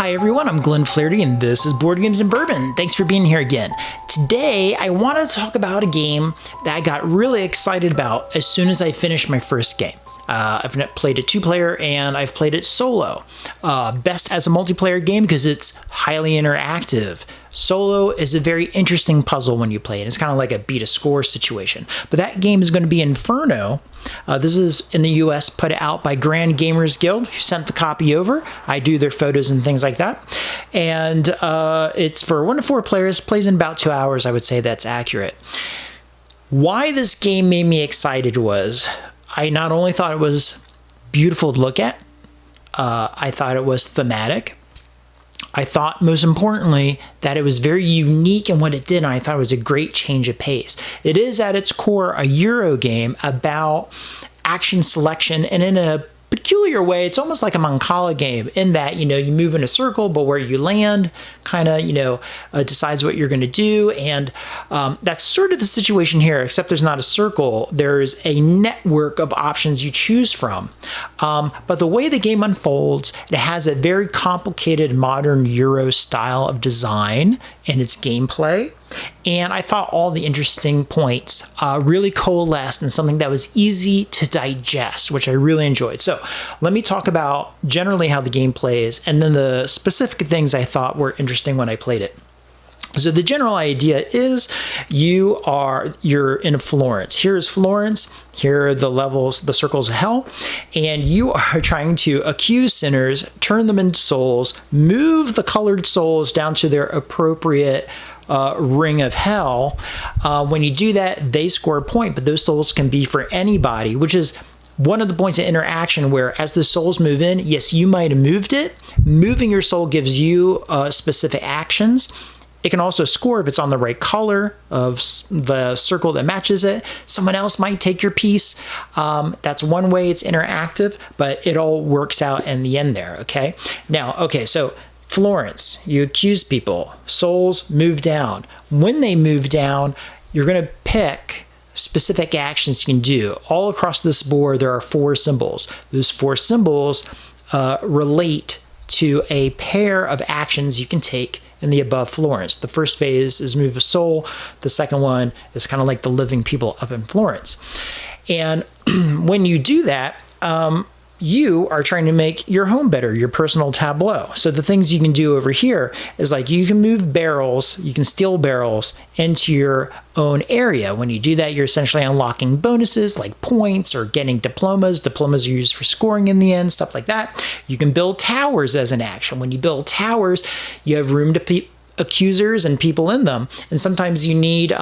Hi everyone, I'm Glenn Flaherty and this is Board Games and Bourbon. Thanks for being here again. Today I wanted to talk about a game that I got really excited about as soon as I finished my first game. I've played it 2-player and I've played it solo. Best as a multiplayer game because it's highly interactive. Solo is a very interesting puzzle when you play it. It's kind of like a beat a score situation. But that game is going to be Inferno. This is in the US put out by Grand Gamers Guild, who sent the copy over. I do their photos and things like that. And it's for 1 to 4 players, plays in about 2 hours. I would say that's accurate. Why this game made me excited was I not only thought it was beautiful to look at, I thought it was thematic. I thought, most importantly, that it was very unique in what it did, and I thought it was a great change of pace. It is, at its core, a Euro game about action selection, and in a peculiar way, it's almost like a Mancala game in that, you move in a circle, but where you land kind of, decides what you're going to do. And that's sort of the situation here, except there's not a circle. There's a network of options you choose from. But the way the game unfolds, it has a very complicated modern Euro style of design in its gameplay. And I thought all the interesting points really coalesced in something that was easy to digest, which I really enjoyed. So let me talk about generally how the game plays and then the specific things I thought were interesting when I played it. So the general idea is you're in Florence. Here's Florence. Here are the levels, the circles of hell, and you are trying to accuse sinners, turn them into souls, move the colored souls down to their appropriate ring of hell. When you do that, they score a point, but those souls can be for anybody, which is one of the points of interaction where as the souls move in, yes, you might have moved it. Moving your soul gives you specific actions. It can also score if it's on the right color of the circle that matches it. Someone else might take your piece. That's one way it's interactive, but it all works out in the end there, okay? Now, so Florence, you accuse people. Souls move down. When they move down, you're going to pick specific actions you can do. All across this board, there are 4 symbols. Those 4 symbols relate to a pair of actions you can take in the above Florence. The first phase is move a soul. The second one is kind of like the living people up in Florence. And when you do that, you are trying to make your home better, your personal tableau. So the things you can do over here is like you can move barrels, you can steal barrels into your own area. When you do that, you're essentially unlocking bonuses like points or getting diplomas. Diplomas are used for scoring in the end, stuff like that. You can build towers as an action. When you build towers, you have room to accusers and people in them. And sometimes you need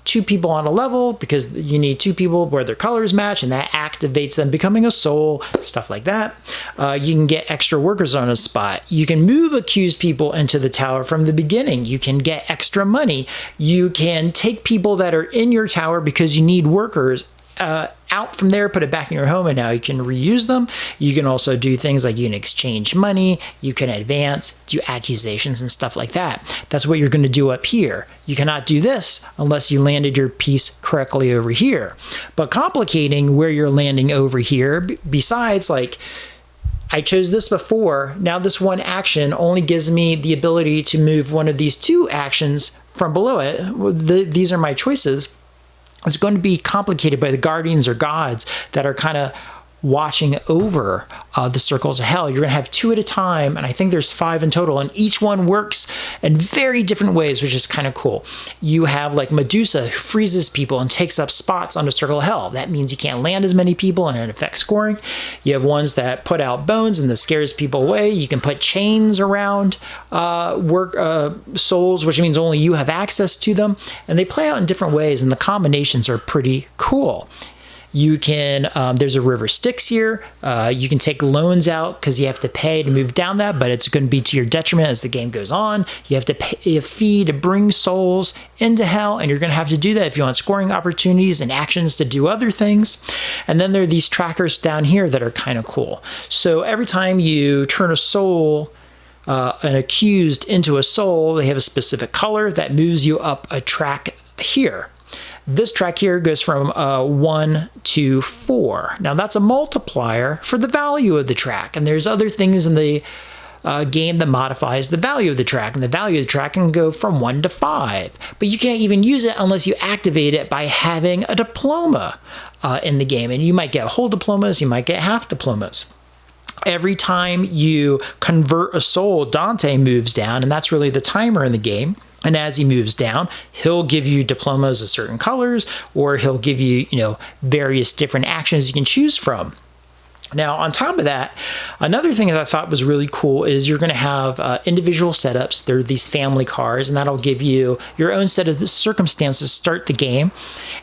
2 people on a level because you need 2 people where their colors match, and that activates them becoming a soul, stuff like that. You can get extra workers on a spot. You can move accused people into the tower from the beginning. You can get extra money. You can take people that are in your tower because you need workers out from there, put it back in your home, and now you can reuse them. You can also do things like you can exchange money, you can advance, do accusations and stuff like that. That's what you're going to do up here. You cannot do this unless you landed your piece correctly over here. But complicating where you're landing over here, besides like, I chose this before, now this one action only gives me the ability to move one of these 2 actions from below it. These are my choices. It's going to be complicated by the guardians or gods that are kind of watching over the circles of hell. You're going to have 2 at a time, and I think there's 5 in total, and each one works in very different ways, which is kind of cool. You have like Medusa, who freezes people and takes up spots on the circle of hell. That means you can't land as many people, and it affects scoring. You have ones that put out bones, and this scares people away. You can put chains around souls, which means only you have access to them, and they play out in different ways, and the combinations are pretty cool. You can, there's a river Styx here. You can take loans out because you have to pay to move down that, but it's going to be to your detriment as the game goes on. You have to pay a fee to bring souls into hell, and you're going to have to do that if you want scoring opportunities and actions to do other things. And then there are these trackers down here that are kind of cool. So every time you turn a soul, an accused into a soul, they have a specific color that moves you up a track here. This track here goes from 1 to 4. Now that's a multiplier for the value of the track. And there's other things in the game that modifies the value of the track, and the value of the track can go from 1 to 5. But you can't even use it unless you activate it by having a diploma in the game. And you might get whole diplomas, you might get half diplomas. Every time you convert a soul, Dante moves down, and that's really the timer in the game. And as he moves down, he'll give you diplomas of certain colors, or he'll give you, various different actions you can choose from. Now, on top of that, another thing that I thought was really cool is you're going to have individual setups. They're these family cars, and that'll give you your own set of circumstances to start the game.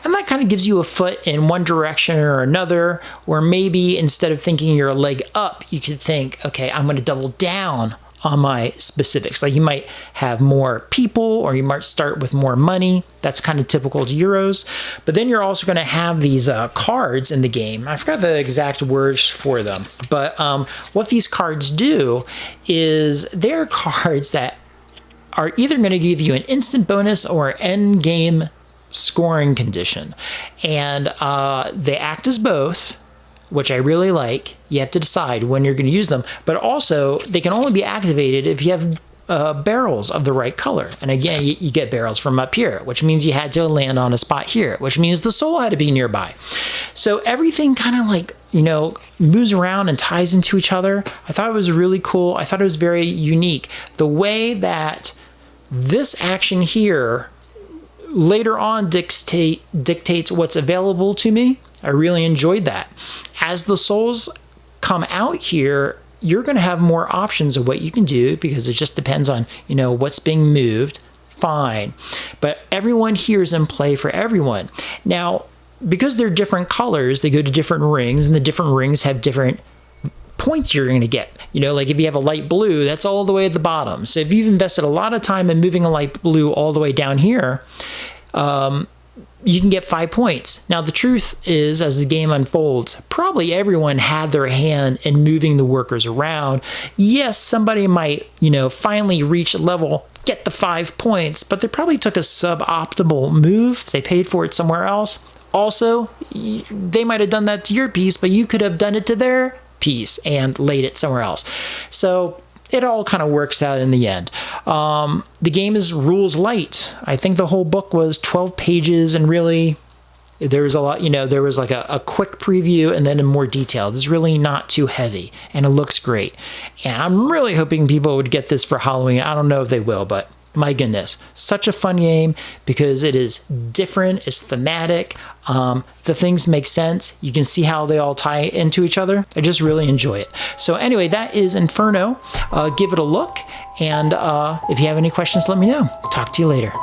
And that kind of gives you a foot in one direction or another, or maybe instead of thinking you're a leg up, you could think, okay, I'm going to double down on my specifics. Like you might have more people, or you might start with more money. That's kind of typical to Euros. But then you're also going to have these cards in the game. I forgot the exact words for them. But what these cards do is they're cards that are either going to give you an instant bonus or end game scoring condition. And they act as both, which I really like. You have to decide when you're going to use them, but also they can only be activated if you have barrels of the right color. And again, you get barrels from up here, which means you had to land on a spot here, which means the soul had to be nearby. So everything kind of like, moves around and ties into each other. I thought it was really cool. I thought it was very unique. The way that this action here later on dictates what's available to me. I really enjoyed that. As the souls come out here, you're going to have more options of what you can do because it just depends on, what's being moved. Fine. But everyone here is in play for everyone. Now, because they're different colors, they go to different rings, and the different rings have different points you're going to get. Like if you have a light blue, that's all the way at the bottom. So if you've invested a lot of time in moving a light blue all the way down here, you can get 5 points. Now, the truth is, as the game unfolds, probably everyone had their hand in moving the workers around. Yes, somebody might, finally reach a level, get the 5 points, but they probably took a suboptimal move. They paid for it somewhere else. Also, they might have done that to your piece, but you could have done it to their piece and laid it somewhere else. So it all kind of works out in the end. The game is rules light. I think the whole book was 12 pages, and really there was a lot, there was like a quick preview and then in more detail. It's really not too heavy, and it looks great. And I'm really hoping people would get this for Halloween. I don't know if they will, but my goodness, such a fun game because it is different, it's thematic, the things make sense, you can see how they all tie into each other. I just really enjoy it. So anyway, that is Inferno. Give it a look, and if you have any questions, let me know. Talk to you later.